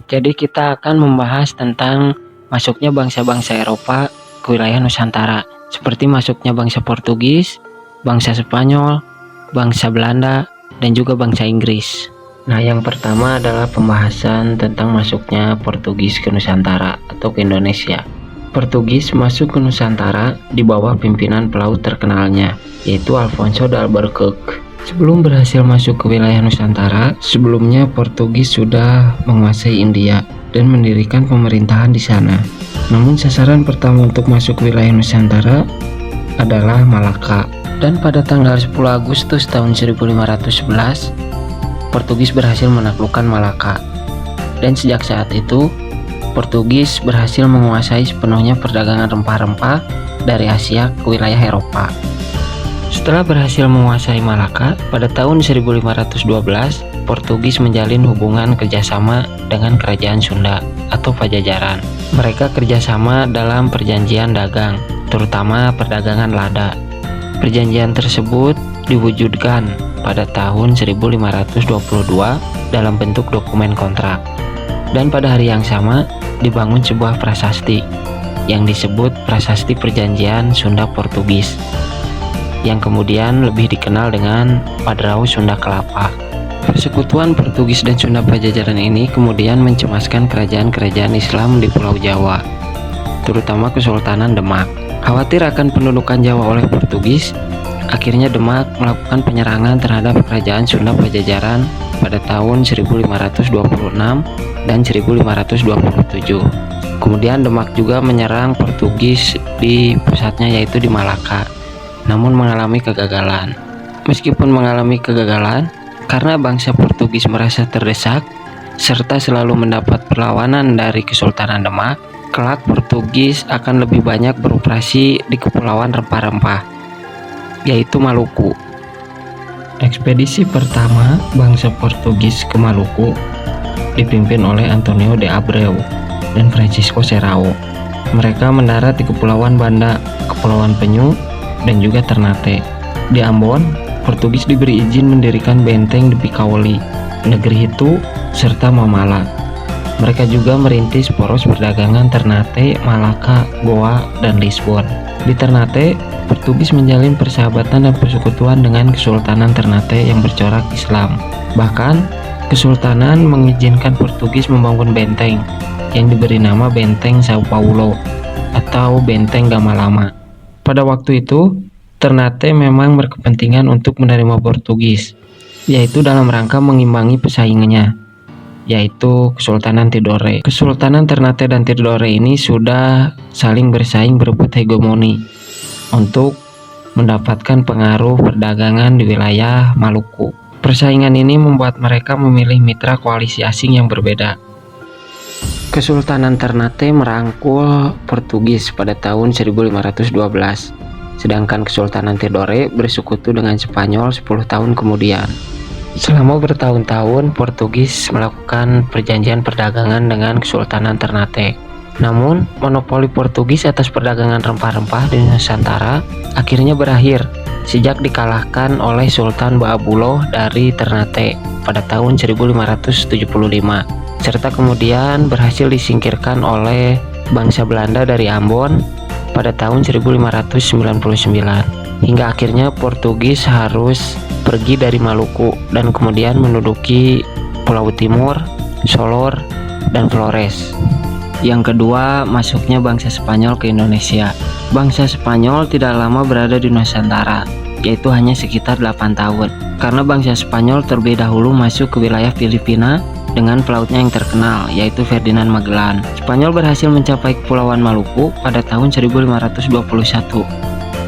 Jadi kita akan membahas tentang masuknya bangsa-bangsa Eropa ke wilayah Nusantara, seperti masuknya bangsa Portugis, bangsa Spanyol, bangsa Belanda, dan juga bangsa Inggris. Nah, yang pertama adalah pembahasan tentang masuknya Portugis ke Nusantara atau ke Indonesia. Portugis masuk ke Nusantara di bawah pimpinan pelaut terkenalnya, yaitu Alfonso de Albuquerque. Sebelum berhasil masuk ke wilayah Nusantara, sebelumnya Portugis sudah menguasai India dan mendirikan pemerintahan di sana. Namun sasaran pertama untuk masuk ke wilayah Nusantara adalah Malaka. Dan pada tanggal 10 Agustus tahun 1511, Portugis berhasil menaklukkan Malaka. Dan sejak saat itu, Portugis berhasil menguasai sepenuhnya perdagangan rempah-rempah dari Asia ke wilayah Eropa. Setelah berhasil menguasai Malaka, pada tahun 1512, Portugis menjalin hubungan kerjasama dengan kerajaan Sunda atau Pajajaran. Mereka kerjasama dalam perjanjian dagang, terutama perdagangan lada. Perjanjian tersebut diwujudkan pada tahun 1522 dalam bentuk dokumen kontrak. Dan pada hari yang sama, dibangun sebuah prasasti yang disebut Prasasti Perjanjian Sunda-Portugis, yang kemudian lebih dikenal dengan Padrau Sunda Kelapa. Persekutuan Portugis dan Sunda Pajajaran ini kemudian mencemaskan kerajaan-kerajaan Islam di Pulau Jawa, terutama Kesultanan Demak. Khawatir akan pendudukan Jawa oleh Portugis, akhirnya Demak melakukan penyerangan terhadap kerajaan Sunda Pajajaran pada tahun 1526 dan 1527. Kemudian Demak juga menyerang Portugis di pusatnya, yaitu di Malaka, namun mengalami kegagalan. Meskipun mengalami kegagalan, karena bangsa Portugis merasa terdesak serta selalu mendapat perlawanan dari Kesultanan Demak, kelak Portugis akan lebih banyak beroperasi di kepulauan rempah-rempah, yaitu Maluku. Ekspedisi pertama bangsa Portugis ke Maluku dipimpin oleh Antonio de Abreu dan Francisco Serrao. Mereka mendarat di Kepulauan Banda, Kepulauan Penyu, dan juga Ternate. Di Ambon, Portugis diberi izin mendirikan benteng di Pikaoli, negeri Hitu, serta Mamala. Mereka juga merintis poros perdagangan Ternate, Malaka, Goa, dan Lisbon. Di Ternate, Portugis menjalin persahabatan dan persekutuan dengan Kesultanan Ternate yang bercorak Islam. Bahkan, Kesultanan mengizinkan Portugis membangun benteng yang diberi nama Benteng Sao Paulo atau Benteng Gamalama. Pada waktu itu, Ternate memang berkepentingan untuk menerima Portugis, yaitu dalam rangka mengimbangi pesaingnya, yaitu Kesultanan Tidore. Kesultanan Ternate dan Tidore ini sudah saling bersaing berebut hegemoni untuk mendapatkan pengaruh perdagangan di wilayah Maluku. Persaingan ini membuat mereka memilih mitra koalisi asing yang berbeda. Kesultanan Ternate merangkul Portugis pada tahun 1512, sedangkan Kesultanan Tidore bersekutu dengan Spanyol 10 tahun kemudian. Selama bertahun-tahun, Portugis melakukan perjanjian perdagangan dengan Kesultanan Ternate. Namun, monopoli Portugis atas perdagangan rempah-rempah di Nusantara akhirnya berakhir sejak dikalahkan oleh Sultan Baabuloh dari Ternate pada tahun 1575, serta kemudian berhasil disingkirkan oleh bangsa Belanda dari Ambon pada tahun 1599, hingga akhirnya Portugis harus pergi dari Maluku dan kemudian menduduki Pulau Timur, Solor, dan Flores. Yang kedua, masuknya bangsa Spanyol ke Indonesia. Bangsa Spanyol tidak lama berada di Nusantara, yaitu hanya sekitar 8 tahun, karena bangsa Spanyol terlebih dahulu masuk ke wilayah Filipina dengan pelautnya yang terkenal, yaitu Ferdinand Magellan. Spanyol berhasil mencapai Kepulauan Maluku pada tahun 1521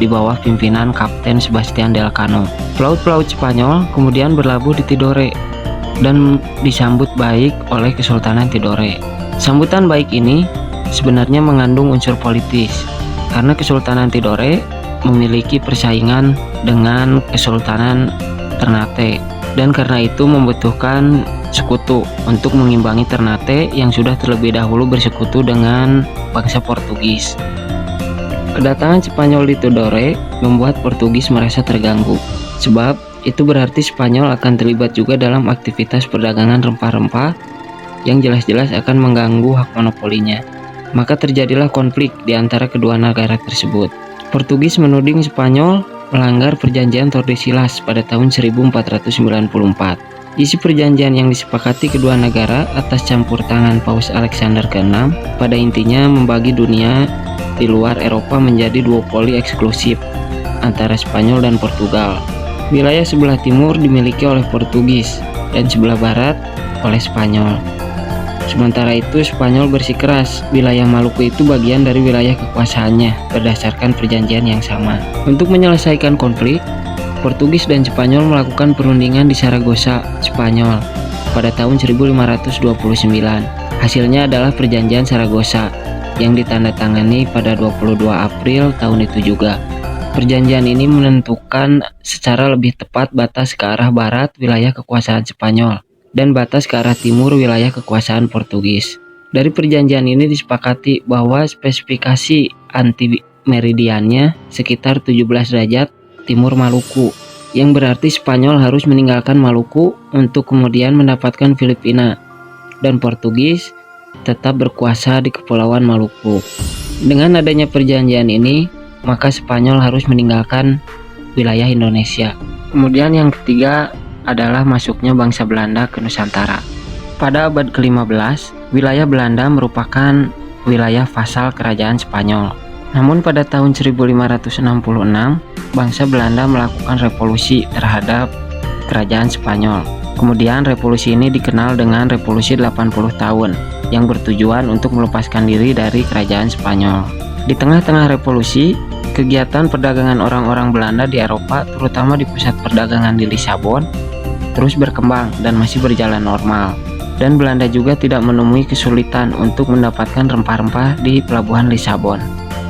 di bawah pimpinan Kapten Sebastian del Cano. Pelaut-pelaut Spanyol kemudian berlabuh di Tidore dan disambut baik oleh Kesultanan Tidore. Sambutan baik ini sebenarnya mengandung unsur politis, karena Kesultanan Tidore memiliki persaingan dengan Kesultanan Ternate, dan karena itu membutuhkan sekutu untuk mengimbangi Ternate yang sudah terlebih dahulu bersekutu dengan bangsa Portugis. Kedatangan Spanyol di Tidore membuat Portugis merasa terganggu, sebab itu berarti Spanyol akan terlibat juga dalam aktivitas perdagangan rempah-rempah yang jelas-jelas akan mengganggu hak monopolinya. Maka terjadilah konflik di antara kedua negara tersebut. Portugis menuding Spanyol melanggar perjanjian Tordesillas pada tahun 1494. Isi perjanjian yang disepakati kedua negara atas campur tangan Paus Alexander ke-6 pada intinya membagi dunia di luar Eropa menjadi duopoli eksklusif antara Spanyol dan Portugal. Wilayah sebelah timur dimiliki oleh Portugis dan sebelah barat oleh Spanyol. Sementara itu Spanyol bersikeras wilayah Maluku itu bagian dari wilayah kekuasaannya berdasarkan perjanjian yang sama. Untuk menyelesaikan konflik, Portugis dan Spanyol melakukan perundingan di Saragossa, Spanyol pada tahun 1529. Hasilnya adalah perjanjian Saragossa yang ditandatangani pada 22 April tahun itu juga. Perjanjian ini menentukan secara lebih tepat batas ke arah barat wilayah kekuasaan Spanyol dan batas ke arah timur wilayah kekuasaan Portugis. Dari perjanjian ini disepakati bahwa spesifikasi anti-meridiannya sekitar 17 derajat timur Maluku, yang berarti Spanyol harus meninggalkan Maluku untuk kemudian mendapatkan Filipina, dan Portugis tetap berkuasa di Kepulauan Maluku. Dengan adanya perjanjian ini, maka Spanyol harus meninggalkan wilayah Indonesia. Kemudian yang ketiga adalah masuknya bangsa Belanda ke Nusantara. Pada abad ke-15, wilayah Belanda merupakan wilayah vasal kerajaan Spanyol. Namun pada tahun 1566, bangsa Belanda melakukan revolusi terhadap kerajaan Spanyol. Kemudian revolusi ini dikenal dengan Revolusi 80 tahun yang bertujuan untuk melepaskan diri dari kerajaan Spanyol. Di tengah-tengah revolusi, kegiatan perdagangan orang-orang Belanda di Eropa, terutama di pusat perdagangan di Lisabon, terus berkembang dan masih berjalan normal. Dan Belanda juga tidak menemui kesulitan untuk mendapatkan rempah-rempah di pelabuhan Lisabon.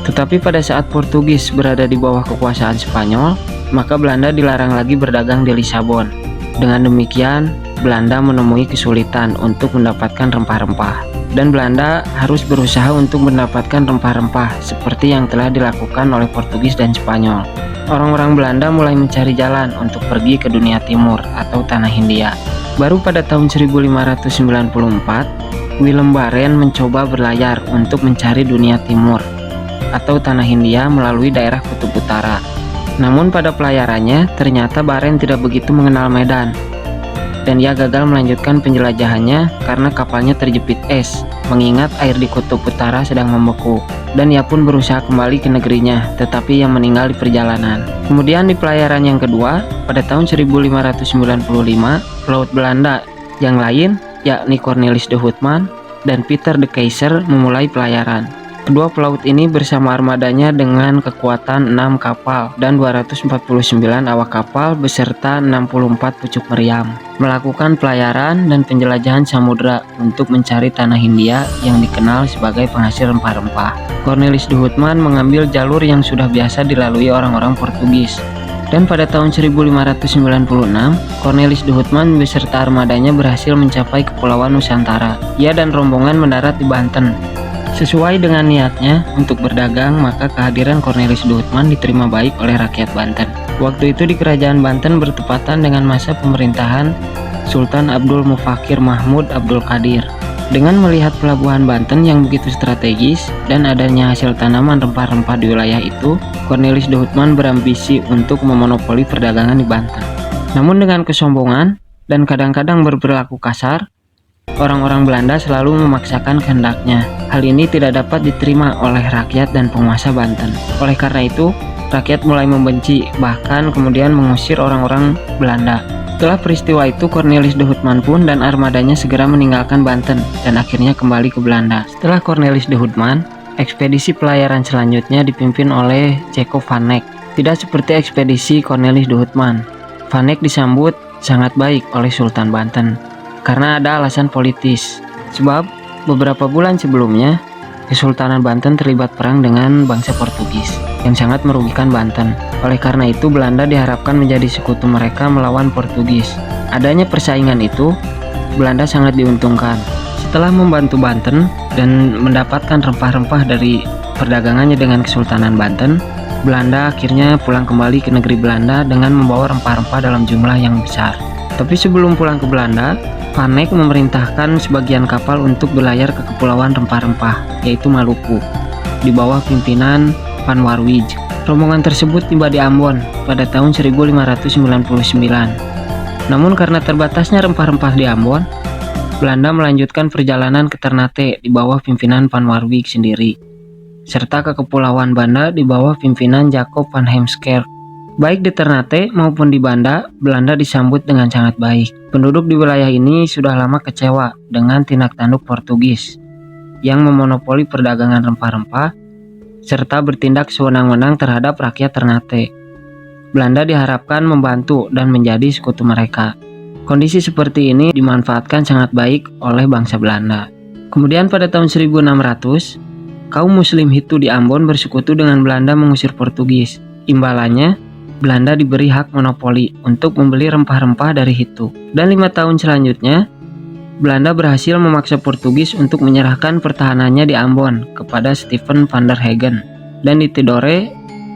Tetapi pada saat Portugis berada di bawah kekuasaan Spanyol, maka Belanda dilarang lagi berdagang di Lisabon. Dengan demikian, Belanda menemui kesulitan untuk mendapatkan rempah-rempah. Dan Belanda harus berusaha untuk mendapatkan rempah-rempah seperti yang telah dilakukan oleh Portugis dan Spanyol. Orang-orang Belanda mulai mencari jalan untuk pergi ke dunia timur atau tanah Hindia. Baru pada tahun 1594, Willem Barent mencoba berlayar untuk mencari dunia timur atau tanah Hindia melalui daerah Kutub Utara. Namun pada pelayarannya ternyata Barent tidak begitu mengenal medan dan ia gagal melanjutkan penjelajahannya karena kapalnya terjepit es, mengingat air di Kutub Utara sedang membeku, dan ia pun berusaha kembali ke negerinya, tetapi ia meninggal di perjalanan. Kemudian di pelayaran yang kedua, pada tahun 1595, pelaut Belanda yang lain, yakni Cornelis de Houtman dan Pieter de Keyser memulai pelayaran. Kedua pelaut ini bersama armadanya dengan kekuatan 6 kapal dan 249 awak kapal beserta 64 pucuk meriam melakukan pelayaran dan penjelajahan samudera untuk mencari tanah Hindia yang dikenal sebagai penghasil rempah-rempah. Cornelis de Houtman mengambil jalur yang sudah biasa dilalui orang-orang Portugis. Dan pada tahun 1596, Cornelis de Houtman beserta armadanya berhasil mencapai Kepulauan Nusantara. Ia dan rombongan mendarat di Banten. Sesuai dengan niatnya untuk berdagang, maka kehadiran Cornelis de Houtman diterima baik oleh rakyat Banten. Waktu itu di kerajaan Banten bertepatan dengan masa pemerintahan Sultan Abdul Mufakir Mahmud Abdul Qadir. Dengan melihat pelabuhan Banten yang begitu strategis dan adanya hasil tanaman rempah-rempah di wilayah itu, Cornelis de Houtman berambisi untuk memonopoli perdagangan di Banten. Namun dengan kesombongan dan kadang-kadang berperilaku kasar, orang-orang Belanda selalu memaksakan kehendaknya. Hal ini tidak dapat diterima oleh rakyat dan penguasa Banten. Oleh karena itu, rakyat mulai membenci, bahkan kemudian mengusir orang-orang Belanda. Setelah peristiwa itu, Cornelis de Houtman pun dan armadanya segera meninggalkan Banten dan akhirnya kembali ke Belanda. Setelah Cornelis de Houtman, ekspedisi pelayaran selanjutnya dipimpin oleh Jacob van Eyck. Tidak seperti ekspedisi Cornelis de Houtman, Van Eyck disambut sangat baik oleh Sultan Banten karena ada alasan politis. Sebab beberapa bulan sebelumnya, Kesultanan Banten terlibat perang dengan bangsa Portugis yang sangat merugikan Banten. Oleh karena itu, Belanda diharapkan menjadi sekutu mereka melawan Portugis. Adanya persaingan itu, Belanda sangat diuntungkan. Setelah membantu Banten dan mendapatkan rempah-rempah dari perdagangannya dengan Kesultanan Banten, Belanda akhirnya pulang kembali ke negeri Belanda dengan membawa rempah-rempah dalam jumlah yang besar. Tapi sebelum pulang ke Belanda, Vanek memerintahkan sebagian kapal untuk berlayar ke Kepulauan Rempah-Rempah, yaitu Maluku, di bawah pimpinan Van Marwijk. Rombongan tersebut tiba di Ambon pada tahun 1599. Namun karena terbatasnya rempah-rempah di Ambon, Belanda melanjutkan perjalanan ke Ternate di bawah pimpinan Van Marwijk sendiri, serta ke Kepulauan Banda di bawah pimpinan Jacob van Heemskerk. Baik di Ternate maupun di Banda, Belanda disambut dengan sangat baik. Penduduk di wilayah ini sudah lama kecewa dengan tindak tanduk Portugis yang memonopoli perdagangan rempah-rempah serta bertindak sewenang-wenang terhadap rakyat Ternate. Belanda diharapkan membantu dan menjadi sekutu mereka. Kondisi seperti ini dimanfaatkan sangat baik oleh bangsa Belanda. Kemudian pada tahun 1600, kaum muslim Hitu di Ambon bersekutu dengan Belanda mengusir Portugis. Imbalannya, Belanda diberi hak monopoli untuk membeli rempah-rempah dari Hitu. Dan 5 tahun selanjutnya, Belanda berhasil memaksa Portugis untuk menyerahkan pertahanannya di Ambon kepada Stephen van der Hagen dan di Tidore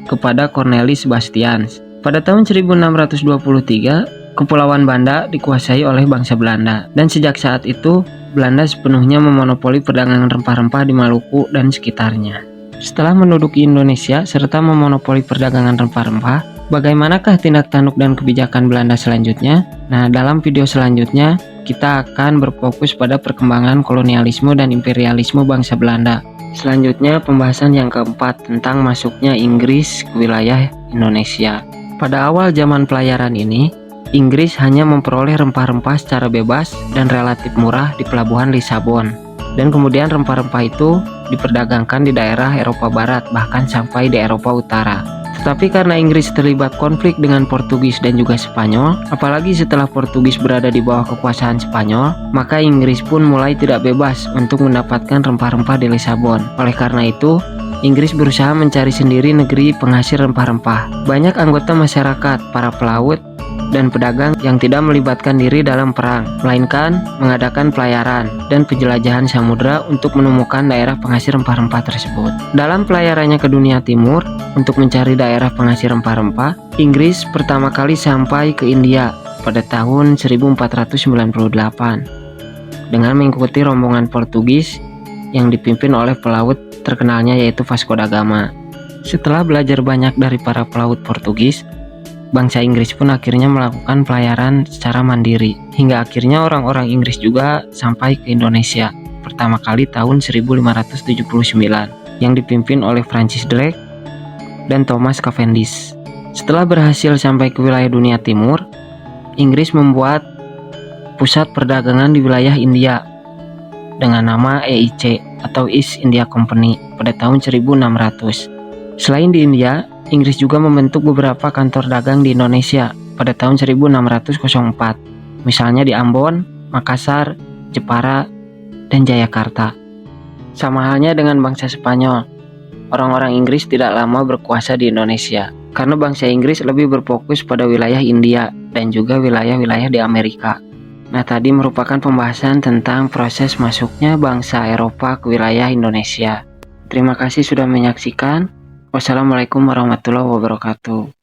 kepada Cornelis Bastians. Pada tahun 1623, Kepulauan Banda dikuasai oleh bangsa Belanda, dan sejak saat itu Belanda sepenuhnya memonopoli perdagangan rempah-rempah di Maluku dan sekitarnya. Setelah menduduki Indonesia serta memonopoli perdagangan rempah-rempah, bagaimanakah tindak tanduk dan kebijakan Belanda selanjutnya? Nah, dalam video selanjutnya kita akan berfokus pada perkembangan kolonialisme dan imperialisme bangsa Belanda. Selanjutnya pembahasan yang keempat tentang masuknya Inggris ke wilayah Indonesia. Pada awal zaman pelayaran ini, Inggris hanya memperoleh rempah-rempah secara bebas dan relatif murah di pelabuhan Lisabon. Dan kemudian rempah-rempah itu diperdagangkan di daerah Eropa Barat, bahkan sampai di Eropa Utara. Tetapi karena Inggris terlibat konflik dengan Portugis dan juga Spanyol, apalagi setelah Portugis berada di bawah kekuasaan Spanyol, maka Inggris pun mulai tidak bebas untuk mendapatkan rempah-rempah di Lisabon. Oleh karena itu, Inggris berusaha mencari sendiri negeri penghasil rempah-rempah. Banyak anggota masyarakat, para pelaut, dan pedagang yang tidak melibatkan diri dalam perang, melainkan mengadakan pelayaran dan penjelajahan samudera untuk menemukan daerah penghasil rempah-rempah tersebut. Dalam pelayarannya ke dunia timur untuk mencari daerah penghasil rempah-rempah, Inggris pertama kali sampai ke India pada tahun 1498 dengan mengikuti rombongan Portugis yang dipimpin oleh pelaut terkenalnya yaitu Vasco da Gama. Setelah belajar banyak dari para pelaut Portugis, bangsa Inggris pun akhirnya melakukan pelayaran secara mandiri, hingga akhirnya orang-orang Inggris juga sampai ke Indonesia pertama kali tahun 1579 yang dipimpin oleh Francis Drake dan Thomas Cavendish. Setelah berhasil sampai ke wilayah dunia timur, Inggris membuat pusat perdagangan di wilayah India dengan nama EIC atau East India Company pada tahun 1600. Selain di India, Inggris juga membentuk beberapa kantor dagang di Indonesia pada tahun 1604, misalnya di Ambon, Makassar, Jepara, dan Jayakarta. Sama halnya dengan bangsa Spanyol, orang-orang Inggris tidak lama berkuasa di Indonesia, karena bangsa Inggris lebih berfokus pada wilayah India dan juga wilayah-wilayah di Amerika. Nah, tadi merupakan pembahasan tentang proses masuknya bangsa Eropa ke wilayah Indonesia. Terima kasih sudah menyaksikan. Wassalamualaikum warahmatullahi wabarakatuh.